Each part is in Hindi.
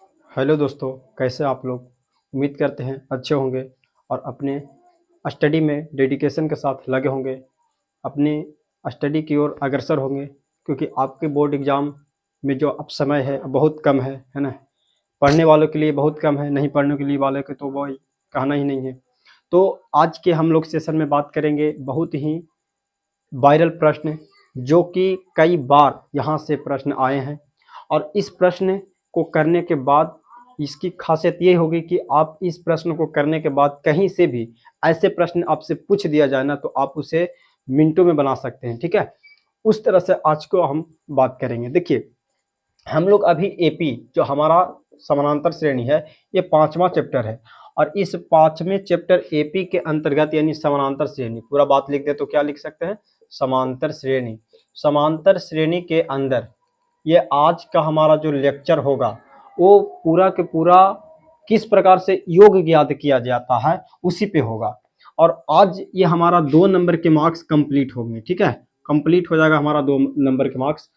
हेलो दोस्तों, कैसे आप लोग। उम्मीद करते हैं अच्छे होंगे और अपने स्टडी में डेडिकेशन के साथ लगे होंगे, अपनी स्टडी की ओर अग्रसर होंगे, क्योंकि आपके बोर्ड एग्ज़ाम में जो अब समय है बहुत कम है ना। पढ़ने वालों के लिए बहुत कम है, नहीं पढ़ने के लिए वाले के तो वही कहना ही नहीं है। तो आज के हम लोग सेशन में बात करेंगे बहुत ही वायरल प्रश्न, जो कि कई बार यहाँ से प्रश्न आए हैं, और इस प्रश्न को करने के बाद इसकी खासियत ये होगी कि आप इस प्रश्न को करने के बाद कहीं से भी ऐसे प्रश्न आपसे पूछ दिया जाए ना, तो आप उसे मिनटों में बना सकते हैं। ठीक है, उस तरह से आज को हम बात करेंगे। देखिए, हम लोग अभी एपी जो हमारा समानांतर श्रेणी है, ये 5वां चैप्टर है, और इस 5वें चैप्टर एपी के अंतर्गत यानी समानांतर श्रेणी, पूरा बात लिख दे तो क्या लिख सकते हैं, समांतर श्रेणी। समांतर श्रेणी के अंदर ये आज का हमारा जो लेक्चर होगा वो पूरा के पूरा किस प्रकार से योग ज्ञात किया जाता है उसी पे होगा। और आज ये हमारा 2 नंबर के मार्क्स कंप्लीट होंगे। ठीक है, कंप्लीट हो जाएगा हमारा 2 नंबर के मार्क्स।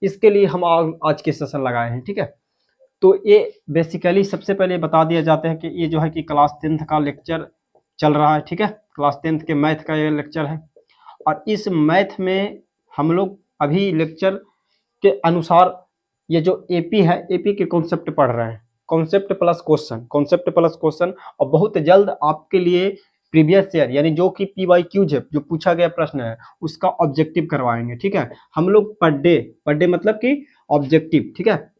इसके लिए हम आज के सेशन लगाए हैं। ठीक है, तो ये बेसिकली सबसे पहले बता दिया जाता है कि ये जो है कि क्लास 10th का लेक्चर चल रहा है। ठीक है, क्लास 10th के मैथ का ये लेक्चर है, और इस मैथ में हम लोग अभी लेक्चर के अनुसार ये जो एपी है, एपी के कॉन्सेप्ट पढ़ रहे हैं, concept plus question, concept plus question. और बहुत जल्द आपके लिए प्रीवियस ईयर यानी जो कि PYQ है, जो पूछा गया प्रश्न है, उसका ऑब्जेक्टिव करवाएंगे। ठीक है, हम लोग पर डे मतलब कि ऑब्जेक्टिव। ठीक है,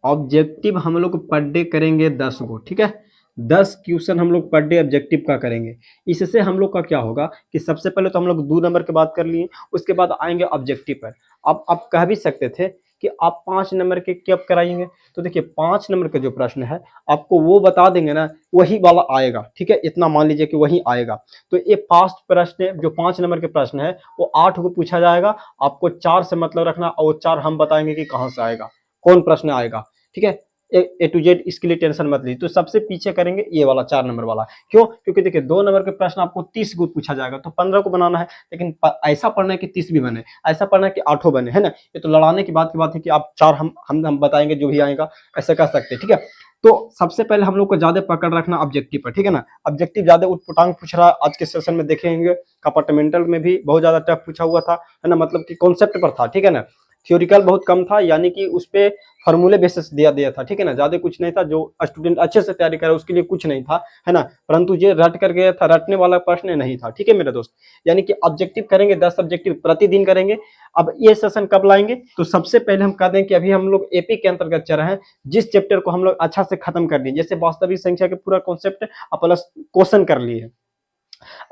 ऑब्जेक्टिव हम लोग पर डे करेंगे 10 गो। ठीक है, 10 क्वेश्चन हम लोग पर डे ऑब्जेक्टिव का करेंगे। इससे हम लोग का क्या होगा कि सबसे पहले तो हम लोग 2 नंबर की बात कर लिए, उसके बाद आएंगे ऑब्जेक्टिव पर। अब आप कह भी सकते थे कि आप 5 नंबर के कब कराएंगे, तो देखिए 5 नंबर का जो प्रश्न है आपको वो बता देंगे ना, वही वाला आएगा। ठीक है, इतना मान लीजिए कि वही आएगा। तो ये फास्ट प्रश्न जो 5 नंबर के प्रश्न है वो 8 को पूछा जाएगा, आपको 4 से मतलब रखना, और वो 4 हम बताएंगे कि कहाँ से आएगा, कौन प्रश्न आएगा। ठीक है, ए टू जेड इसके लिए टेंशन मत लीजिए। तो सबसे पीछे करेंगे ये वाला 4 नंबर वाला। क्यों? क्योंकि देखिए 2 नंबर के प्रश्न आपको 30 गो पूछा जाएगा, तो 15 को बनाना है, लेकिन ऐसा पढ़ना है कि 30 भी बने, ऐसा पढ़ना है कि 8 बने, है ना। ये तो लड़ाने की बात है कि आप 4 हम बताएंगे जो भी आएगा, ऐसा कर सकते हैं। ठीक है, तो सबसे पहले हम लोग को ज्यादा पकड़ रखना ऑब्जेक्टिव पर। ठीक है ना, ऑब्जेक्टिव ज्यादा उटपटांग पूछ रहा है आज के सेशन में, देखेंगे कंपार्टमेंटल में भी बहुत ज्यादा टफ पूछा हुआ था, है ना, मतलब कि कॉन्सेप्ट पर था। ठीक है ना, थ्योरिकल बहुत कम था, यानी कि उस पे फॉर्मूले बेसिस दिया था। ठीक है ना, ज्यादा कुछ नहीं था, जो स्टूडेंट अच्छे से तैयारी करे उसके लिए कुछ नहीं था, है ना। परंतु ये रट कर गया था, रटने वाला प्रश्न नहीं था। ठीक है मेरे दोस्त, यानी कि ऑब्जेक्टिव करेंगे 10 ऑब्जेक्टिव प्रतिदिन करेंगे। अब ये सेशन कब लाएंगे, तो सबसे पहले हम कह दें कि अभी हम लोग एपी के अंतर्गत चल रहे हैं, जिस चैप्टर को हम लोग अच्छा से खत्म कर लिए, जैसे वास्तविक संख्या के पूरा कॉन्सेप्ट प्लस क्वेश्चन कर लिए।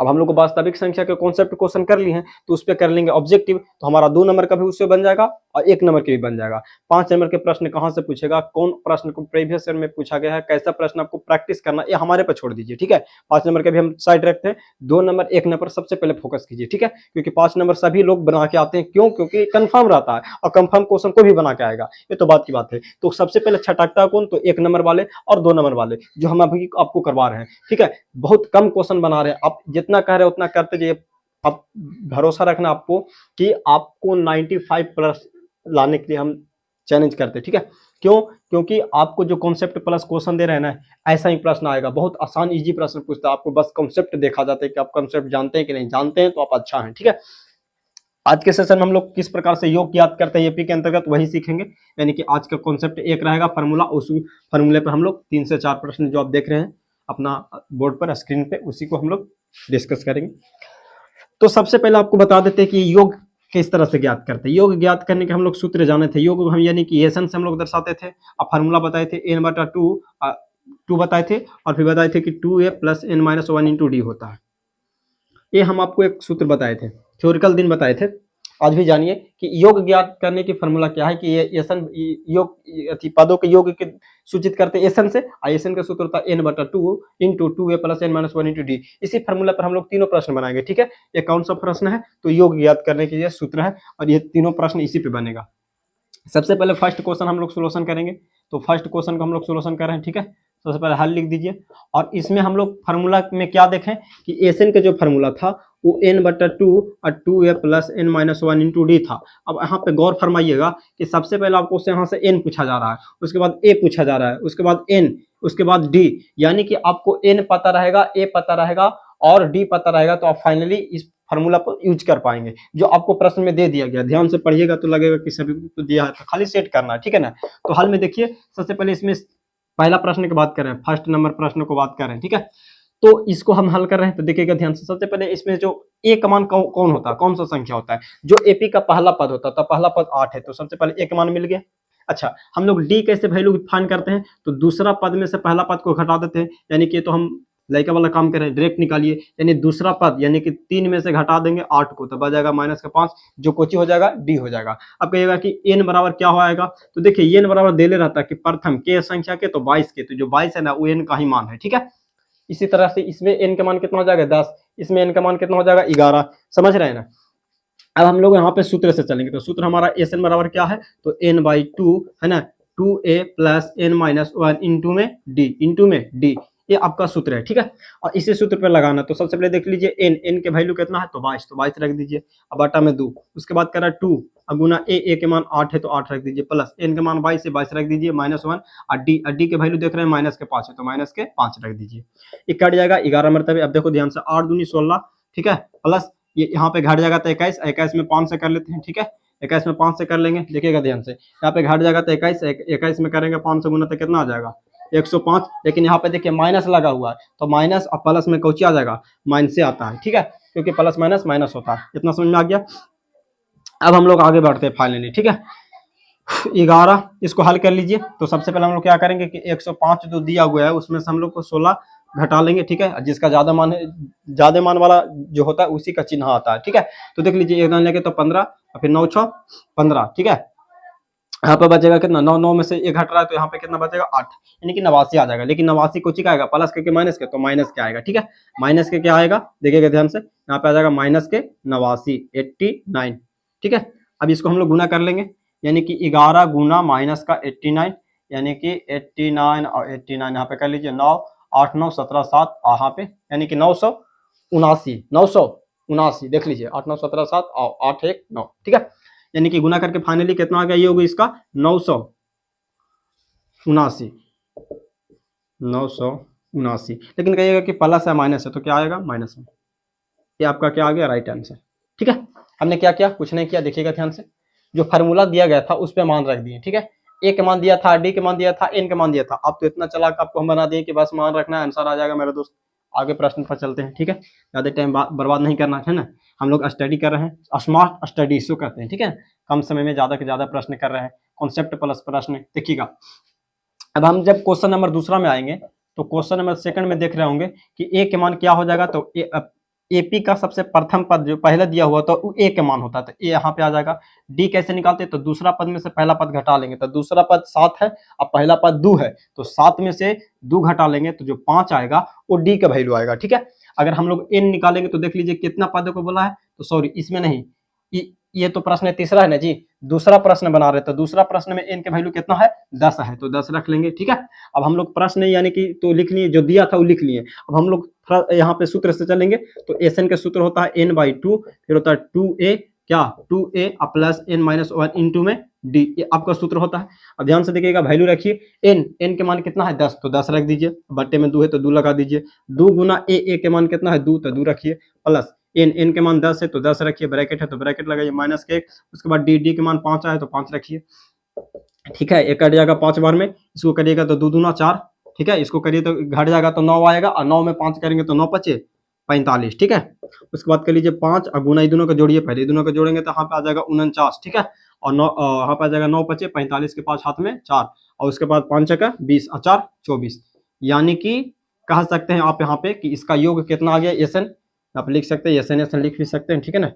अब हम लोग को वास्तविक संख्या के कॉन्सेप्ट क्वेश्चन कर लिए हैं, तो उस पर कर लेंगे ऑब्जेक्टिव, तो हमारा 2 नंबर का भी उससे बन जाएगा और 1 नंबर के भी बन जाएगा। 5 नंबर के प्रश्न कहाँ से पूछेगा, कौन प्रश्न को प्रीवियस ईयर में पूछा गया है, कैसा प्रश्न आपको प्रैक्टिस करना, ये हमारे पर छोड़ दीजिए। ठीक है, 5 नंबर के भी हम साइड रखते हैं, 2 नंबर 1 नंबर सबसे पहले फोकस कीजिए। ठीक है, क्योंकि 5 नंबर सभी लोग बना के आते हैं, क्यों? क्योंकि कंफर्म रहता है, और कंफर्म क्वेश्चन को भी बना के आएगा, ये तो बात की बात है। तो सबसे पहले छटकता कौन, तो 1 नंबर वाले और 2 नंबर वाले, जो हम अभी आपको करवा रहे हैं। ठीक है, बहुत कम क्वेश्चन बना रहे हैं, आप जितना कह रहे हैं उतना करते जाइए। आप भरोसा रखना आपको कि आपको 95 प्लस लाने के लिए हम चैलेंज करते हैं। ठीक है, क्यों? क्योंकि आपको जो कॉन्सेप्ट प्लस क्वेश्चन दे रहे हैं ना, ऐसा ही प्रश्न आएगा, बहुत आसान इजी प्रश्न पूछता है, आपको बस कॉन्सेप्ट देखा जाता है कि आप कॉन्सेप्ट जानते हैं कि नहीं जानते हैं, तो आप अच्छा है। ठीक है, आज के सेशन में हम लोग किस प्रकार से योग याद करते हैं एपी के अंतर्गत वही सीखेंगे, यानी कि आज का कॉन्सेप्ट एक रहेगा फार्मूला, उस फार्मूले पर हम लोग 3 से 4 प्रश्न जो आप देख रहे हैं अपना बोर्ड पर स्क्रीन पे, उसी को हम लोग डिस्कस करेंगे। तो सबसे पहले आपको बता देते हैं कि योग किस तरह से ज्ञात करते हैं। योग ज्ञात करने के हम लोग सूत्र जाने थे, योग हम यानी कि एसन से हम लोग दर्शाते थे, अब फार्मूला बताए थे n/2 बताए थे, और फिर बताए थे कि 2a + n-1 × d होता है। ये हम आपको एक सूत्र बताए थे, थ्योरिकल दिन बताए थे। आज भी जानिए कि योग ज्ञात करने की फॉर्मूला क्या है, कि ये एसन योग पदों के योग के सूचित करते हैं एसन से, एसन का सूत्र होता है n/2 × 2a + n-1 × d। इसी फॉर्मूला पर हम लोग तीनों प्रश्न बनाएंगे। ठीक है, ये कौन सा प्रश्न है, तो योग ज्ञात करने के लिए सूत्र है, और ये तीनों प्रश्न इसी पे बनेगा। सबसे पहले फर्स्ट क्वेश्चन हम लोग सोल्यूशन करेंगे, तो फर्स्ट क्वेश्चन को हम लोग सोल्यूशन कर रहे हैं। ठीक है, सबसे पहले हल लिख दीजिए। और इसमें हम लोग फार्मूला में क्या देखें कि एस एन का जो फार्मूला था वो n/2 और 2a + n-1 इंटू डी था। अब यहाँ पे गौर फरमाइएगा कि सबसे पहले आपको यहाँ से n पूछा जा रहा है, उसके बाद a पूछा जा रहा है, उसके बाद n, उसके बाद d, यानी कि आपको n पता रहेगा, a पता रहेगा और d पता रहेगा, तो आप फाइनली इस फार्मूला पर यूज कर पाएंगे जो आपको प्रश्न में दे दिया गया। ध्यान से पढ़िएगा तो लगेगा कि सभी को दिया है, तो खाली सेट करना है, ठीक है ना। तो हल में देखिए, सबसे पहले इसमें पहला प्रश्न की बात करें, फर्स्ट नंबर प्रश्न को बात करें, ठीक है। तो इसको हम हल कर रहे हैं, तो देखिएगा ध्यान से। सबसे पहले इसमें जो ए का मान कौन होता है, कौन सा संख्या होता है, जो एपी का पहला पद होता था, पहला पद 8 है, तो सबसे पहले ए का मान मिल गया। अच्छा, हम लोग डी कैसे वैल्यू फाइंड करते हैं, तो दूसरा पद में से पहला पद को घटा देते हैं, यानी कि तो हम लाइका वाला काम करें, डायरेक्ट निकालिए, यानी दूसरा पद यानी कि 3 में से घटा देंगे 8 को, तो बच माइनस का 5, जो कोची हो जाएगा डी हो जाएगा। अब कहिएगा कि एन बराबर क्या हो आएगा, तो देखिए एन बराबर दे ले रहता है कि प्रथम के संख्या के तो 22 के, तो जो 22 है ना वो एन का ही मान है, ठीक है। इसी तरह से इसमें एन का मान कितना हो जाएगा 10, इसमें एन का मान कितना हो जाएगा 11, समझ रहे हैं ना। अब हम लोग यहाँ पे सूत्र से चलेंगे, तो सूत्र हमारा एस एन बराबर क्या है, तो n/2 है ना, 2a + n-1 इंटू में डी, ये आपका सूत्र है, ठीक है। और इसी सूत्र पे लगाना, तो सबसे पहले देख लीजिए n के वैल्यू कितना है, तो 22, तो 22 रख दीजिए, अब बटा में 2, उसके बाद करा 2 गुना ए के मान 8 है तो 8 रख दीजिए, प्लस n के मान 22 है, 22 रख दीजिए, -1 और डी के वैल्यू देख रहे हैं माइनस के 5 है, तो माइनस के 5 रख दीजिए, ये कट जाएगा 11 मरतबे। अब देखो ध्यान से, 8 दूनी 16, ठीक है, प्लस ये यहाँ पे घट जाएगा तो 21, 21 में 5 से कर लेते हैं, ठीक है, 21 में 5 से कर लेंगे, देखिएगा ध्यान से, यहाँ पे घट जाएगा तो 21, 21 में करेंगे 5 से गुना तो कितना आ जाएगा 105, लेकिन यहाँ पे देखिए माइनस लगा हुआ है, तो माइनस और प्लस में कौची आ जाएगा, माइनस से आता है, ठीक है, क्योंकि प्लस माइनस माइनस होता है। इतना समझ में आ गया। अब हम लोग आगे बढ़ते हैं फाइनली, ठीक है। 11 इसको हल कर लीजिए, तो सबसे पहले हम लोग क्या करेंगे कि 105 जो दिया हुआ है उसमें से हम लोग को 16 घटा लेंगे, ठीक है, जिसका ज्यादा मान है, ज्यादा मान वाला जो होता है उसी का चिन्ह आता है, ठीक है। तो देख लीजिए, एक लेंगे तो 15 और फिर 9 6 15, ठीक है। यहाँ पे बचेगा कितना, 9 9 में से एक घट रहा है, तो यहाँ पे कितना बचेगा 8, यानी कि 89 आ जाएगा। लेकिन 89 कुछ का आएगा, प्लस के माइनस के, तो माइनस के आएगा, ठीक है, माइनस के क्या आएगा देखिएगा ध्यान से, यहाँ पे आ जाएगा माइनस के 89 89, ठीक है। अब इसको हम लोग गुना कर लेंगे, यानी कि 11 गुना माइनस का 89, यानी कि 89 और 89 यहाँ पे कर लीजिए, 9 8 9 17 7 यहाँ पे, यानी कि 979 देख लीजिए, 8 9 17 7 और 8 1 9, ठीक है, यानी कि गुना करके फाइनली कितना आ गया, ये होगा इसका 979, लेकिन कहिएगा कि प्लस है माइनस है तो क्या आएगा माइनस है, ये आपका क्या आ गया राइट आंसर, ठीक है। हमने क्या किया, कुछ नहीं किया, देखिएगा ध्यान से, जो फार्मूला दिया गया था उस पे मान रख दिए, ठीक है, ए के मान दिया था, डी के मान दिया था, एन के मान दिया था। अब तो इतना चला कि आपको हम बना दिए कि बस मान रखना है, आंसर आ जाएगा मेरे दोस्त। आगे प्रश्न पर चलते हैं, ठीक है, ज्यादा टाइम बर्बाद नहीं करना है ना, हम लोग स्टडी कर रहे हैं, स्मार्ट स्टडी इसको कहते हैं, ठीक है, कम समय में ज्यादा से ज्यादा प्रश्न कर रहे हैं, कॉन्सेप्ट प्लस प्रश्न, देखिएगा। अब हम जब क्वेश्चन नंबर दूसरा में आएंगे, तो क्वेश्चन नंबर सेकंड में देख रहे होंगे कि ए के मान क्या हो जाएगा, तो एपी का सबसे प्रथम पद जो पहले दिया हुआ था वो ए के मान होता है, तो ए यहाँ पे आ जाएगा। डी कैसे निकालते हैं, तो दूसरा पद में से पहला पद घटा लेंगे, तो दूसरा पद 7 है और पहला पद 2 है, तो 7 में से 2 घटा लेंगे तो जो 5 आएगा वो डी का वैल्यू आएगा, ठीक है। अगर हम लोग एन निकालेंगे तो देख लीजिए कितना पद को बोला है, तो सॉरी इसमें नहीं, ये तो प्रश्न तीसरा है ना जी, दूसरा प्रश्न बना रहे, तो दूसरा प्रश्न में एन के वैल्यू कितना है 10 है, तो 10 रख लेंगे, ठीक है। अब हम लोग प्रश्न यानी कि तो लिख लिए, जो दिया था वो लिख लिए। अब हम लोग यहाँ पे सूत्र से चलेंगे, तो एस एन का सूत्र होता है n/2, फिर होता है 2a क्या 2a प्लस n-1 इंटू में डी, ये आपका सूत्र होता है। अब ध्यान से देखिएगा, वैल्यू रखिए, n के मान कितना है 10, तो 10 रख दीजिए, बट्टे में 2 है तो 2 लगा दीजिए, 2 गुना ए के मान कितना है 2, तो 2 रखिए, प्लस n के मान 10 है तो 10 रखिए, ब्रैकेट है तो ब्रैकेट लगाइए, माइनस के 1, उसके बाद डी के मान 5 है तो 5 रखिए, ठीक है, एक कट जाएगा 5 बार में, इसको करिएगा तो 2 दूना 4, ठीक है, इसको करिए तो घट जाएगा तो 9 आएगा, और 9 में 5 करेंगे तो 9 पचे 45, ठीक है। उसके बाद कर लीजिए 5 और गुना, दोनों को जोड़िए, पहले दोनों को जोड़ेंगे तो यहाँ पे आ जाएगा 49, ठीक है, और 9 यहाँ पे आ जाएगा 9 पचे 45 के 5 हाथ में 4, और उसके बाद 5 का 20 और 4 24, यानी कि कह सकते हैं आप यहाँ पे कि इसका योग कितना आ गया एस एन, आप लिख सकते हैं एस एन लिख भी सकते हैं, ठीक है ना,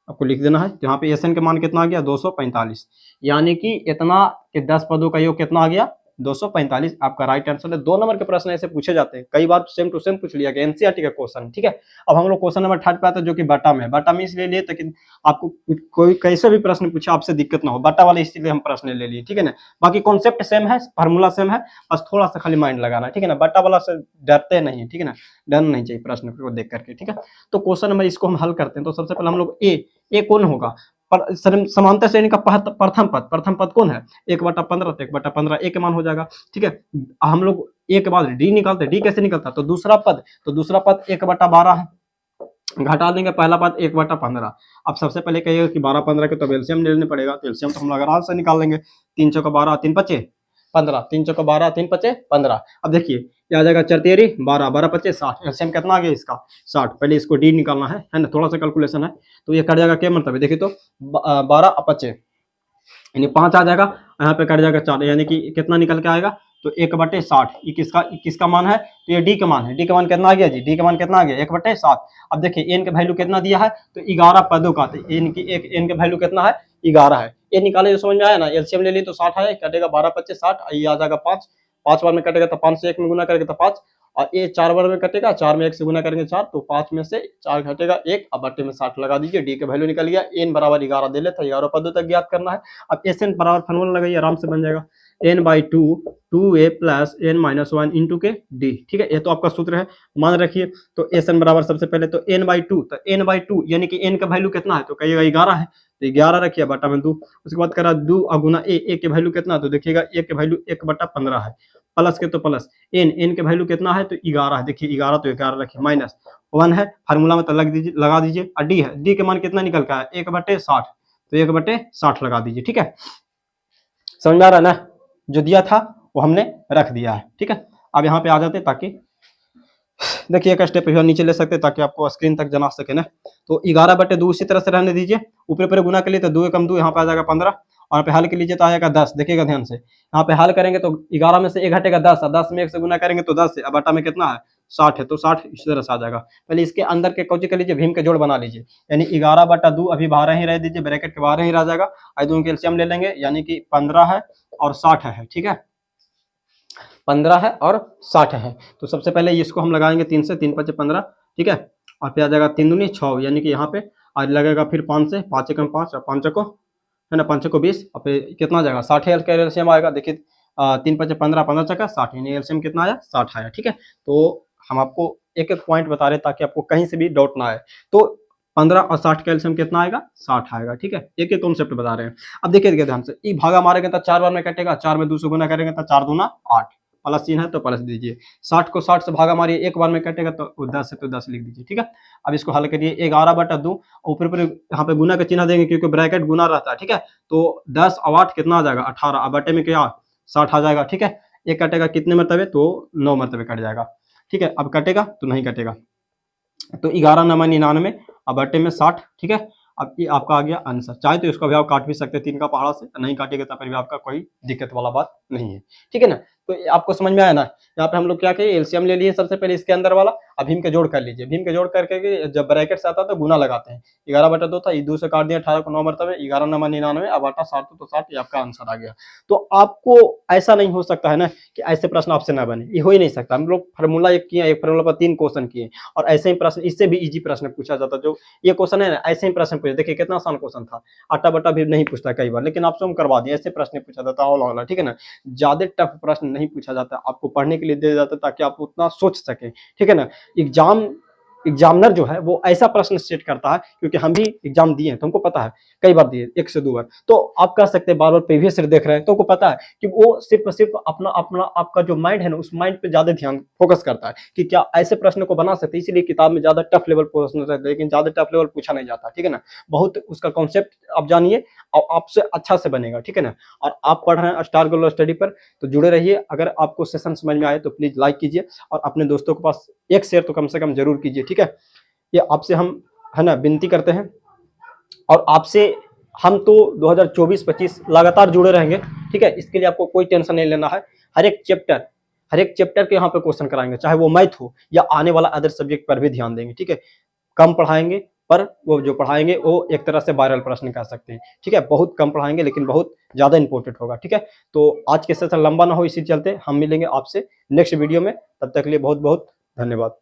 आपको लिख देना है। तो यहाँ पे एस एन के मान कितना आ गया 245, यानी कि इतना कि 10 पदों का योग कितना आ गया 245 आपका राइट आंसर है। 2 नंबर के प्रश्न ऐसे पूछे जाते हैं, कई बार सेम टू सेम पूछ लिया गया, एनसीईआरटी का क्वेश्चन, ठीक है। अब हम लोग क्वेश्चन नंबर 3 पे आते हैं, जो कि बटा में। बटा में इसलिए लिए ताकि आपको कोई कैसे भी प्रश्न पूछे आपसे दिक्कत ना हो, बटा वाले इसलिए हम प्रश्न ले लिए, ठीक है ना। बाकी कॉन्सेप्ट सेम है, फार्मूला सेम है, बस थोड़ा सा खाली माइंड लगाना है, ठीक है ना। बटा वाला से डरते नहीं, ठीक है ना, डरना नहीं चाहिए प्रश्न को देख करके, ठीक है। तो क्वेश्चन नंबर इसको हम हल करते हैं। तो सबसे पहले हम लोग ए कौन होगा, समांतर श्रेणी का प्रथम पद कौन है, 1/15, तो 1/15 ए के मान हो जाएगा, ठीक है। हम लोग ए के बाद डी निकालते हैं, डी कैसे निकलता है, तो दूसरा पद 1/12 है, घटा देंगे पहला पद 1/15। अब सबसे पहले कहिएगा कि 12-15 के तो एलसीएम लेने पड़ेगा, तो एलसीएम तो हम लोग आराम से निकाल लेंगे। 3 चौका 12, 3 पचे 15, 3 चौका 12, 3 पचे 15। अब देखिए ये आ जाएगा 4 तेरी 12, 12 पचे 60, एलसीएम कितना आ गया इसका 60। पहले इसको डी निकालना है ना, थोड़ा सा कैलकुलेशन है, तो ये कट जाएगा क्या मतलब है, देखिए तो 12 पचे यानी 5 आ जाएगा, यहाँ पे कट जाएगा 4, यानी कि कितना निकल के आएगा, तो 1/60। ये किसका मान है, तो ये डी का मान है। डी का मान कितना आ गया जी, डी का मान कितना आ गया 1/60। अब देखिए एन का वैल्यू कितना दिया है, तो 11 पदों का, तो एन का वैल्यू कितना है 11 है। ये निकाले, जो समझ में आया ना, एलसीएम ले ली तो 60 है, कटेगा 12 पच्चीस 60, ये आ जाएगा 5, 5 बार में कटेगा तो 5 से 1 में गुना करेंगे तो 5, और ये 4 बार में कटेगा, 4 में 1 से गुना करेंगे 4, तो 5 में से 4 घटेगा 1, अब बट्टे में 60 लगा दीजिए, डी का वैल्यू निकल गया। एन बराबर 11 दे लेता, 11 पदों तक ज्ञात करना है। अब एस एन बराबर फॉर्मूला लगाइए, आराम से बन जाएगा, n/2 2a plus n-1 into के डी, ठीक है। ये तो आपका सूत्र है, मान रखिए। तो एस एन बराबर सबसे पहले तो n/2, तो n/2 यानी कि n का वैल्यू कितना है, तो कहिएगा 11 है, तो 11 रखिए बटा में 2, उसके बाद करा 2 गुना ए के वैल्यू कितना, तो देखिएगा ए के वैल्यू 1/15 है, प्लस के तो प्लस एन के वैल्यू कितना है, तो 11 है, देखिए 11 तो 11 रखिए, माइनस 1 है, फार्मूला में तो लगा दीजिए, और डी है, डी के मान कितना निकल का है 1/60, तो 1/60 लगा दीजिए, ठीक है। समझ में आ रहा है ना, जो दिया था वो हमने रख दिया है, ठीक है। अब यहाँ पे आ जाते ताकि देखिए एक स्टेप नीचे ले सकते ताकि आपको स्क्रीन तक जना सके ना। तो 11/2 उसी तरह से रहने दीजिए, ऊपर पर गुना के लिए तो 2 कम 2 यहाँ पे आ जाएगा 15, और यहाँ पे हल के लीजिए तो आएगा 10, देखिएगा ध्यान से, यहाँ पे हल करेंगे तो 11 में से 1 घटेगा 10, और 10 में 1 से गुना करेंगे तो 10 है, अब बटा में कितना है 60 है, तो 60 इसी तरह से आ जाएगा। पहले इसके अंदर के कौची कर लीजिए, भीम के जोड़ बना लीजिए, यानी 11/2 अभी बाहर ही रह दीजिए, ब्रैकेट के बाहर ही रह जाएगा, दोनों के एलसीएम ले लेंगे, यानी कि 15 है और 60 है, ठीक है, 15 है और 60 है। तो सबसे पहले इसको हम लगाएंगे 3 से, 3 5 15, ठीक है, और फिर आ जाएगा 3 दूनी 6, यानी कि यहाँ पे आज लगेगा फिर 5 से, 5 एकम 5 और 5 को है ना, 5 को 20, और फिर कितना आ जाएगा 60 एलसीएम आएगा, देखिए 3 5 15, 15 चक्का 60, यानी एलसीएम कितना आया 60 आया, ठीक है। तो हम आपको एक एक पॉइंट बता रहे ताकि आपको कहीं से भी डाउट ना आए। तो 15 और 60 का एलसीएम कितना आएगा 60 आएगा, ठीक है, एक एक कॉन्सेप्ट बता रहे हैं। अब देखिए ध्यान से, ये भागा मारेंगे तो 4 बार में कटेगा, 4 में 2 से गुना करेंगे तो 4 दूना 8, प्लस चिन्ह है तो प्लस दीजिए, 60 को 60 से भागा मारिए, एक बार में कटेगा तो 10 है तो 10 लिख दीजिए, ठीक है। अब इसको हल करिए, 11/2 ऊपर यहाँ पे गुना का चिन्ह देंगे क्योंकि ब्रैकेट गुना रहता है, ठीक है। तो 10 और 8 कितना आ जाएगा 18, अब बटे में क्या 60 आ जाएगा, ठीक है। एक कटेगा कितने मरतबे, तो 9 मरतबे कट जाएगा, ठीक है। अब कटेगा तो नहीं कटेगा, तो 11 9 99, अब बटे में 60, ठीक है। अब ये आपका आ गया आंसर, चाहे तो इसको भी आप काट भी सकते हैं 3 का पहाड़ा से, नहीं काटेगा तो फिर भी आपका कोई दिक्कत वाला बात नहीं है, ठीक है ना। तो आपको समझ में आया ना, यहाँ पे हम लोग क्या किए, एलसीएम ले लिए सबसे पहले इसके अंदर वाला, अब भीम के जोड़ कर लीजिए, भीम के जोड़ करके जब ब्रैकेट से आता है तो गुना लगाते हैं, 11/2 था, ये 2 से काट दिया, 18 को 9 मरतबे, 11 9 99, अब आटा 60 तो 60, ये आपका आंसर आ गया। तो आपको ऐसा नहीं हो सकता है ना कि ऐसे प्रश्न आपसे ना बने, ये हो ही नहीं सकता। हम लोग फार्मूला एक किए, एक फार्मूला पर 3 क्वेश्चन किए, और ऐसे ही प्रश्न, इससे भी इजी प्रश्न पूछा जाता, जो ये क्वेश्चन है ना, ऐसे ही प्रश्न पूछे, देखिए कितना आसान क्वेश्चन था, आटा बटा भी नहीं पूछता कई बार, लेकिन आपसे हम करवा दिए, ऐसे प्रश्न पूछा जाता है, ठीक है ना। ज्यादा टफ प्रश्न नहीं पूछा जाता, आपको पढ़ने के लिए दिया जाता है ताकि आप उतना सोच सके, ठीक है ना। एग्जामिनर जो है वो ऐसा प्रश्न सेट करता है, क्योंकि हम भी एग्जाम दिए हैं तो हमको पता है, कई बार दिए 1 से 2 बार, तो आप कह सकते हैं बार बार प्रीवियस ईयर देख रहे हैं तो आपको पता है कि वो सिर्फ अपना अपना आपका जो माइंड है ना, उस माइंड पे ज्यादा ध्यान फोकस करता है कि क्या ऐसे प्रश्न को बना सकते हैं, इसीलिए किताब में ज्यादा टफ लेवल प्रश्न रहते हैं, लेकिन ज्यादा टफ लेवल पूछा नहीं जाता, ठीक है ना। बहुत उसका कॉन्सेप्ट आप जानिए और आपसे अच्छा से बनेगा, ठीक है ना। और आप पढ़ रहे हैं स्टार ग्लोबल स्टडी पर, तो जुड़े रहिए। अगर आपको सेशन समझ में आए तो प्लीज लाइक कीजिए, और अपने दोस्तों के पास एक शेयर तो कम से कम जरूर कीजिए, ठीक है। ये आपसे हम है ना विनती करते हैं, और आपसे हम तो 2024-25 लगातार जुड़े रहेंगे, ठीक है। इसके लिए आपको कोई टेंशन नहीं लेना है, हर एक चैप्टर के यहाँ पे क्वेश्चन कराएंगे, चाहे वो मैथ हो या आने वाला अदर सब्जेक्ट पर भी ध्यान देंगे, ठीक है। कम पढ़ाएंगे, पर वो जो पढ़ाएंगे वो एक तरह से वायरल प्रश्न कह सकते हैं। ठीक है, बहुत कम पढ़ाएंगे लेकिन बहुत ज़्यादा इंपॉर्टेंट होगा। ठीक है, तो आज के सेशन लंबा ना हो इसी चलते हम मिलेंगे आपसे नेक्स्ट वीडियो में। तब तक के लिए बहुत बहुत धन्यवाद।